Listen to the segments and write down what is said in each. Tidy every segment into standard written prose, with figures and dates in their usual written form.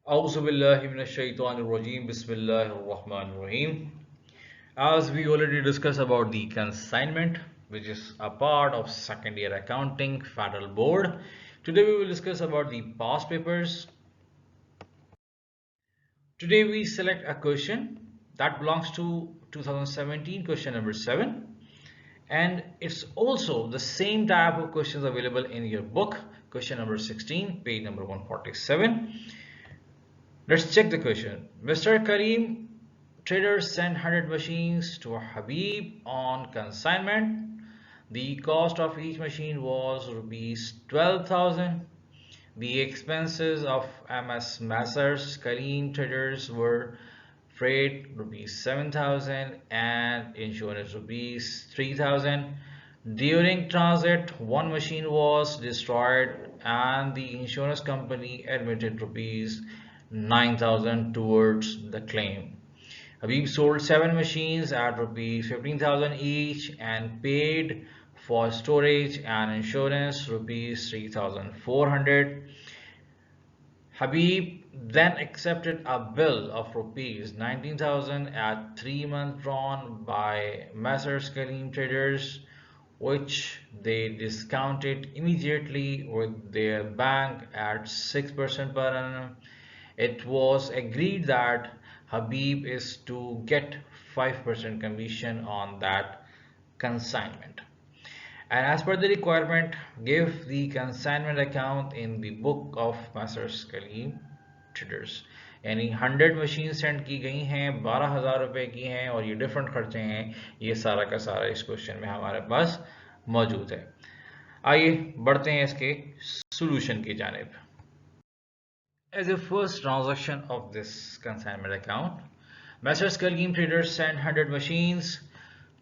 A'udhu billahi minash shaitanir rajim. Bismillahir rahmanir rahim. As we already discussed about the consignment, which is a part of second year accounting federal board, today we will discuss about the past papers. Today we select a question that belongs to 2017 question number 7, and it's also the same type of questions available in your book, question number 16, page number 147. Let's check the question. Mr. Kareem, traders sent 100 machines to Habib on consignment. The cost of each machine was rupees 12,000. The expenses of MS Messrs. Kareem traders were freight rupees 7,000 and insurance rupees 3,000. During transit, one machine was destroyed and the insurance company admitted rupees 9,000 towards the claim. Habib sold 7 machines at rupees 15,000 each and paid for storage and insurance rupees 3,400. Habib then accepted a bill of rupees 19,000 at 3 months drawn by Messrs. Kareem Traders, which they discounted immediately with their bank at 6% per annum. It was agreed that Habib is to get 5% commission on that consignment. And as per the requirement, give the consignment account in the book of Messrs. Kareem Traders. यानी 100 machine send की गई हैं, 12,000 रुपए की हैं और ये different खर्चे हैं। ये सारा का सारा इस क्वेश्चन में हमारे पास मौजूद है। आइए बढ़ते हैं इसके सॉल्यूशन की जानिब। As a first transaction of this consignment account, Messrs. Kareem Traders sent 100 machines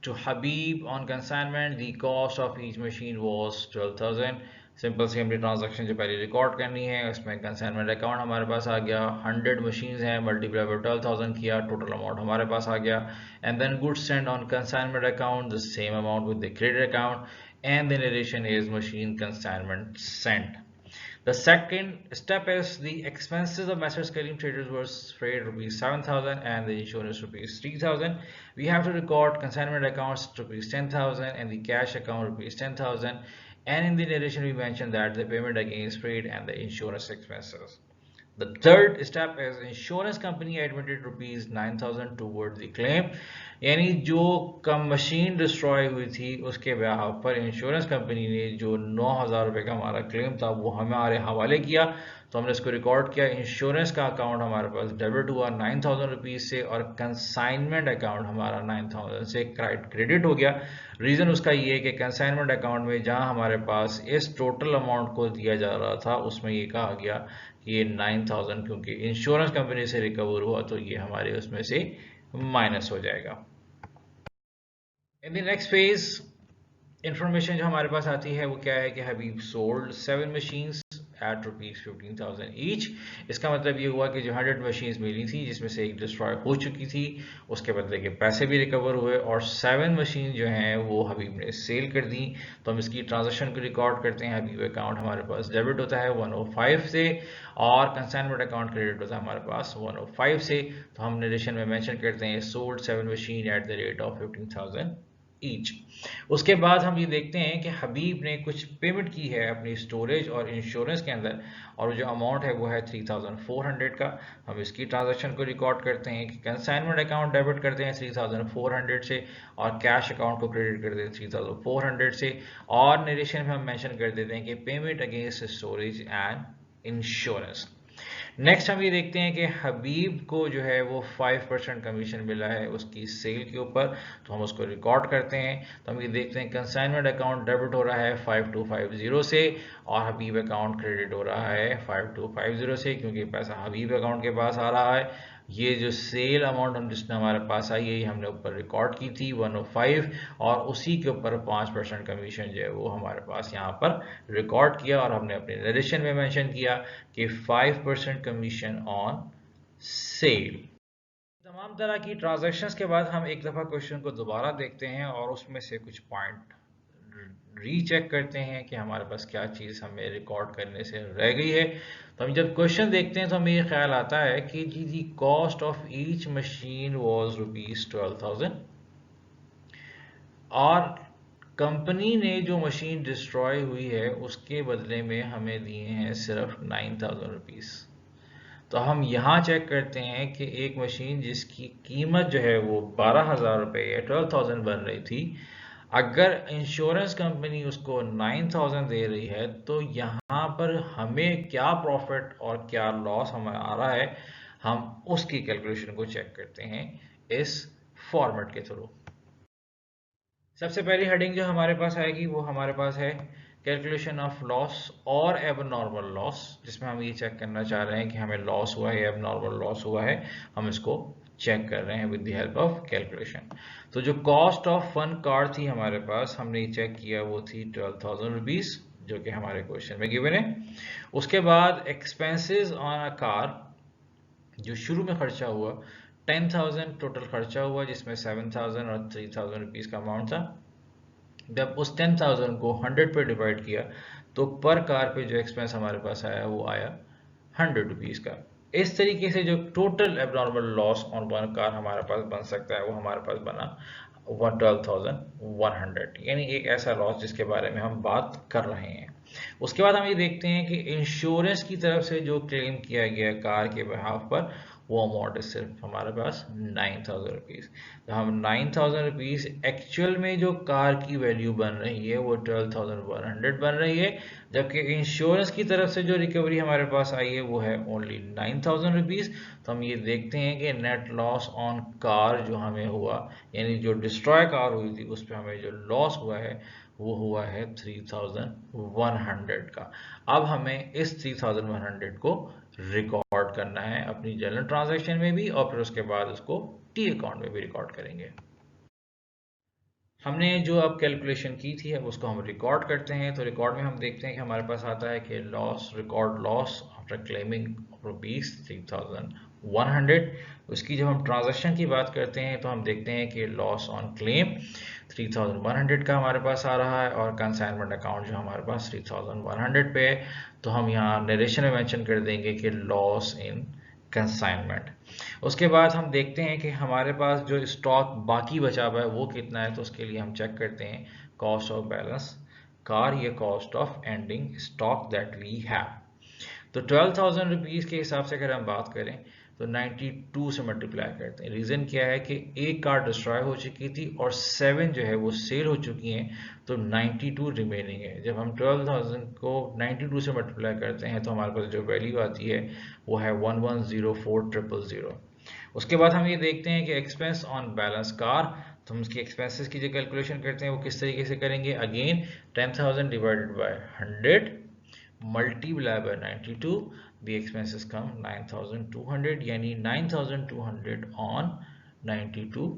to Habib on consignment. The cost of each machine was 12,000. Simple सी हमने ट्रांजैक्शन जो पहले रिकॉर्ड करनी है, उसमें कंसाइनमेंट अकाउंट हमारे पास आ गया, 100 मशीन्स हैं, मल्टीप्लाई बाय 12,000 किया, टोटल अमाउंट हमारे पास आ गया, and then goods send on consignment account the same amount with the credit account, and the narration is machine consignment sent. The second step is the expenses of Messrs. Kareem Traders was freight rupees 7,000 and the insurance rupees 3,000. We have to record consignment accounts rupees 10,000 and the cash account rupees 10,000. And in the narration we mentioned that the payment against freight and the insurance expenses. The third step is insurance company admitted rupees 9,000 towards the claim. यानी जो कम machine destroy हुई थी उसके ब्याह पर insurance company ने जो 9,000 रुपये का हमारा क्लेम था वो हमारे हवाले किया, तो हमने इसको रिकॉर्ड किया। इंश्योरेंस का अकाउंट हमारे पास डेबिट हुआ 9,000 रुपीज़ से और कंसाइनमेंट अकाउंट हमारा 9,000 से क्रेडिट हो गया। रीज़न उसका ये है कि कंसाइनमेंट अकाउंट में जहां हमारे पास इस टोटल अमाउंट को दिया जा रहा था उसमें ये कहा गया कि ये 9,000 क्योंकि इंश्योरेंस कंपनी से रिकवर हुआ तो ये हमारे उसमें से माइनस हो जाएगा। In the next phase information जो हमारे पास आती है वो क्या है कि Habib sold 7 machines at rupees 15,000 each. इसका मतलब ये हुआ कि जो 100 मशीन्स मिली थी जिसमें से एक डिस्ट्रॉय हो चुकी थी उसके बदले के पैसे भी रिकवर हुए और 7 मशीन जो हैं वो हबीब ने सेल कर दी। तो हम इसकी ट्रांजेक्शन को रिकॉर्ड करते हैं। हबीब अकाउंट हमारे पास डेबिट होता है 105 से और कंसाइनमेंट अकाउंट क्रेडिट होता है हमारे पास 105 से। तो हम नरेशन में मेंशन करते हैं sold 7 machine at the rate of 15,000 each. उसके बाद हम ये देखते हैं कि हबीब ने कुछ पेमेंट की है अपनी स्टोरेज और इंश्योरेंस के अंदर और जो अमाउंट है वो है 3,400 का। हम इसकी ट्रांजैक्शन को रिकॉर्ड करते हैं कि कंसाइनमेंट अकाउंट डेबिट करते हैं 3,400 से और कैश अकाउंट को क्रेडिट करते हैं 3,400 से और नरेशन में हम मेंशन कर देते हैं कि payment against storage and insurance. Next हम ये देखते हैं कि हबीब को जो है वो 5% कमीशन मिला है उसकी सेल के ऊपर, तो हम उसको रिकॉर्ड करते हैं। तो हम ये देखते हैं कंसाइनमेंट अकाउंट डेबिट हो रहा है 5250 से और हबीब अकाउंट क्रेडिट हो रहा है 5250 से क्योंकि पैसा हबीब अकाउंट के पास आ रहा है। ये जो सेल अमाउंट हम जिसने हमारे पास आई है हमने ऊपर रिकॉर्ड की थी 105 और उसी के ऊपर 5% कमीशन जो है वो हमारे पास यहाँ पर रिकॉर्ड किया और हमने अपने नरेशन में मेंशन किया कि 5% कमीशन ऑन सेल। तमाम तरह की ट्रांजैक्शंस के बाद हम एक दफ़ा क्वेश्चन को दोबारा देखते हैं और उसमें से कुछ पॉइंट रीचेक करते हैं कि हमारे पास क्या चीज़ हमें रिकॉर्ड करने से रह गई है। तो हम जब क्वेश्चन देखते हैं तो हमें ये ख्याल आता है कि जी the cost of each machine was ₹12,000 और कंपनी ने जो मशीन डिस्ट्रॉय हुई है उसके बदले में हमें दिए हैं सिर्फ ₹9,000। तो हम यहाँ चेक करते हैं कि एक मशीन जिसकी कीमत जो है वो 12,000 रुपये या 12,000 बन रही थी, अगर इंश्योरेंस कंपनी उसको 9,000 दे रही है तो यहाँ पर हमें क्या प्रॉफिट और क्या लॉस हमें आ रहा है, हम उसकी कैलकुलेशन को चेक करते हैं इस फॉर्मेट के थ्रू। सबसे पहली हेडिंग जो हमारे पास आएगी वो हमारे पास है कैलकुलेशन ऑफ लॉस और एबनॉर्मल लॉस, जिसमें हम ये चेक करना चाह रहे हैं कि हमें लॉस हुआ है या एबनॉर्मल लॉस हुआ है, हम इसको चेक कर रहे हैं with the help of calculation. तो जो कॉस्ट ऑफ वन कार थी हमारे पास, हमने ये चेक किया, वो थी ₹12,000 जो कि हमारे क्वेश्चन में गिवन है। उसके बाद एक्सपेंसेस ऑन अ कार, जो शुरू में खर्चा हुआ 10,000 टोटल खर्चा हुआ, जिसमें 7,000 और ₹3,000 का अमाउंट था। जब उस 10,000 को 100 पे डिवाइड किया तो पर कार पे जो एक्सपेंस हमारे पास आया वो आया ₹100 का। इस तरीके से जो total abnormal loss on one car हमारे पास बन सकता है वो हमारे पास बना 12,100, यानी एक ऐसा लॉस जिसके बारे में हम बात कर रहे हैं। उसके बाद हम ये देखते हैं कि इंश्योरेंस की तरफ से जो क्लेम किया गया कार के बिहाफ पर वो अमाउंट है सिर्फ हमारे पास ₹9,000। तो हम ₹9,000 एक्चुअल में जो कार की वैल्यू बन रही है वो 12,100 बन रही है, जबकि इंश्योरेंस की तरफ से जो रिकवरी हमारे पास आई है वो है ओनली ₹9,000। तो हम ये देखते हैं कि नेट लॉस ऑन कार जो हमें हुआ, यानी जो डिस्ट्रॉय कार हुई थी उस पर हमें जो लॉस हुआ है वो हुआ है 3,100 का। अब हमें इस 3,100 को रिकॉर्ड करना है अपनी जनरल ट्रांजैक्शन में भी, और फिर उसके बाद उसको टी अकाउंट में भी रिकॉर्ड करेंगे। हमने जो अब कैलकुलेशन की थी अब उसको हम रिकॉर्ड करते हैं। तो रिकॉर्ड में हम देखते हैं कि हमारे पास आता है कि loss, record loss after claiming ₹3,100। उसकी जब हम ट्रांजैक्शन की बात करते हैं तो हम देखते हैं कि लॉस ऑन क्लेम 3,100 का हमारे पास आ रहा है, और कंसाइनमेंट अकाउंट जो हमारे पास 3,100 पे है। तो हम यहाँ नरेशन में मेंशन कर देंगे कि लॉस इन कंसाइनमेंट। उसके बाद हम देखते हैं कि हमारे पास जो स्टॉक बाकी बचा हुआ है वो कितना है। तो उसके लिए हम चेक करते हैं कॉस्ट ऑफ बैलेंस कार, ये cost of ending stock that we have. तो ₹12,000 के हिसाब से अगर हम बात करें तो 92 से मल्टीप्लाई करते हैं। रीज़न क्या है कि एक कार डिस्ट्रॉय हो चुकी थी और 7 जो है वो सेल हो चुकी हैं, तो 92 रिमेनिंग है। जब हम 12,000 को 92 से मल्टीप्लाई करते हैं तो हमारे पास जो वैल्यू आती है वो है 1104,000। उसके बाद हम ये देखते हैं कि एक्सपेंस ऑन बैलेंस कार, तो हम उसकी एक्सपेंसेस की जो कैलकुलेशन करते हैं वो किस तरीके से करेंगे। Again 10,000 divided by 100 multiply by 92, the expenses come 9,200, यानी 9,200 on 92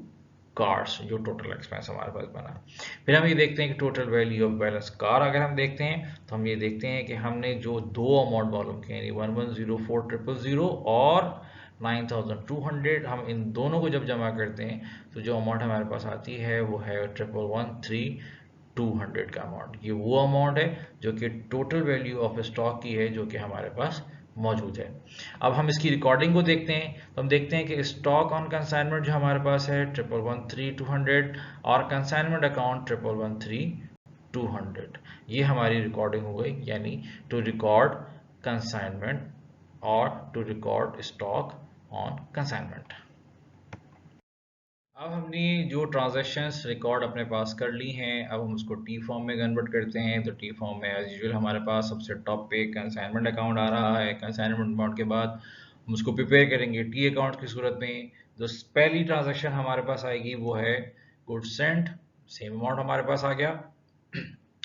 कार्स जो टोटल एक्सपेंस हमारे पास बना। फिर हम ये देखते हैं कि total value of balance car अगर हम देखते हैं तो हम ये देखते हैं कि हमने जो दो अमाउंट मालूम किए, यानी 1104,000 और 9,200, हम इन दोनों को जब जमा करते हैं तो जो अमाउंट हमारे पास आती है वो है 1,113,200 का अमाउंट। ये वो अमाउंट है जो कि टोटल वैल्यू ऑफ स्टॉक की है जो कि हमारे पास मौजूद है। अब हम इसकी रिकॉर्डिंग को देखते हैं तो हम देखते हैं कि स्टॉक ऑन कंसाइनमेंट जो हमारे पास है 1,113,200 और कंसाइनमेंट अकाउंट 1,113,200, ये हमारी रिकॉर्डिंग हो गई, यानी टू रिकॉर्ड कंसाइनमेंट और to record stock on consignment. अब हमने जो ट्रांजैक्शंस रिकॉर्ड अपने पास कर ली हैं, अब हम उसको टी फॉर्म में कन्वर्ट करते हैं। तो टी फॉर्म में एज यूजुअल हमारे पास सबसे टॉप पे कंसाइनमेंट अकाउंट आ रहा है। कंसाइनमेंट अकाउंट के बाद हम उसको प्रिपेयर करेंगे टी अकाउंट की सूरत में। जो पहली ट्रांजैक्शन हमारे पास आएगी वो है गुड्स सेंट, सेम अमाउंट हमारे पास आ गया।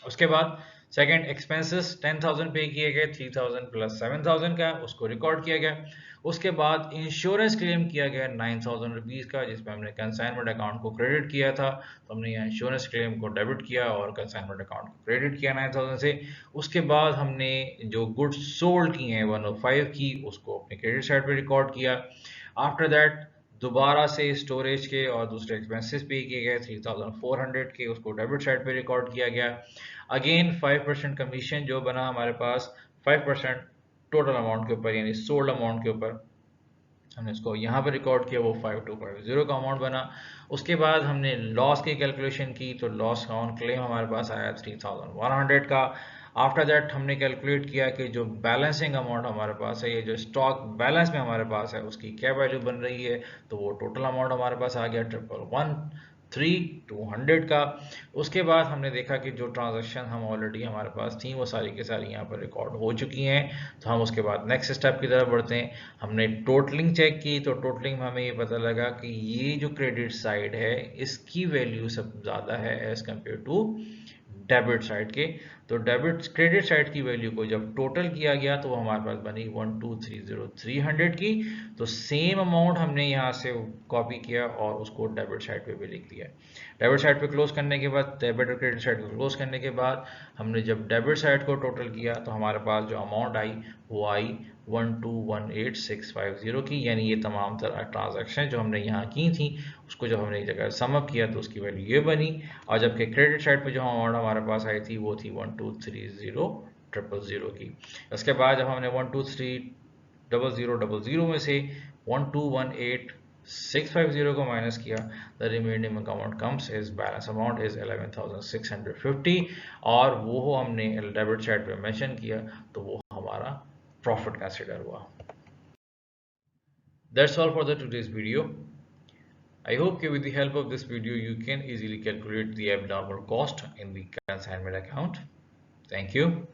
उसके बाद सेकंड एक्सपेंसेस 10,000 पे किए गए, 3,000 प्लस 7,000 का, उसको रिकॉर्ड किया गया। उसके बाद इंश्योरेंस क्लेम किया गया 9,000 का, जिसमें हमने कंसाइनमेंट अकाउंट को क्रेडिट किया था। तो हमने यहाँ इंश्योरेंस क्लेम को डेबिट किया और कंसाइनमेंट अकाउंट को क्रेडिट किया 9,000 से। उसके बाद हमने जो गुड्स सोल्ड की हैं 105 की, उसको अपने क्रेडिट साइड पे रिकॉर्ड किया। आफ्टर दैट दोबारा से स्टोरेज के और दूसरे एक्सपेंसेस पे किए गए 3400 के, उसको डेबिट साइड पे रिकॉर्ड किया गया। अगेन 5% कमीशन जो बना हमारे पास 5% टोटल अमाउंट के ऊपर, यानी सोल्ड अमाउंट के ऊपर, हमने इसको यहाँ पर रिकॉर्ड किया, वो 5250 का अमाउंट बना। उसके बाद हमने लॉस की कैलकुलेशन की, तो लॉस ऑन क्लेम हमारे पास आया 3100 का। आफ्टर दैट हमने कैलकुलेट किया कि जो बैलेंसिंग अमाउंट हमारे पास है, ये जो स्टॉक बैलेंस में हमारे पास है, उसकी क्या वैल्यू बन रही है, तो वो टोटल अमाउंट हमारे पास आ गया 1113200 का। उसके बाद हमने देखा कि जो ट्रांजैक्शन हम ऑलरेडी हमारे पास थी वो सारी की सारी यहाँ पर रिकॉर्ड हो चुकी हैं। तो हम उसके बाद नेक्स्ट स्टेप की तरफ बढ़ते हैं। हमने टोटलिंग चेक की, तो टोटलिंग में हमें ये पता लगा कि ये जो क्रेडिट साइड है इसकी वैल्यू सब ज़्यादा है as compare to debit side के। तो डेबिट क्रेडिट साइड की वैल्यू को जब टोटल किया गया तो हमारे पास बनी 1230300 की। तो सेम अमाउंट हमने यहाँ से कॉपी किया और उसको डेबिट साइड पे भी लिख दिया। डेबिट साइड पे क्लोज करने के बाद, डेबिट और क्रेडिट साइड को क्लोज करने के बाद, हमने जब डेबिट साइड को टोटल किया तो हमारे पास जो अमाउंट आई वो आई 1218650 की, यानी ये तमाम तरह ट्रांजैक्शन जो हमने यहाँ की थी उसको जब हमने एक जगह समअप किया तो उसकी वैल्यू ये बनी। और जबकि क्रेडिट साइड पे जो अमाउंट हमारे पास आई थी वो थी 1230000 की। उसके बाद जब हमने 1230000 में से 1218650 को माइनस किया, the remaining amount comes is balance amount is 11650, और वो हमने डेबिट साइड पे मेंशन किया तो वो हमारा प्रॉफिट कंसिडर हुआ। That's all for the today's video. I hope with the help of this video you can easily calculate the abnormal cost in the consignment account. Thank you.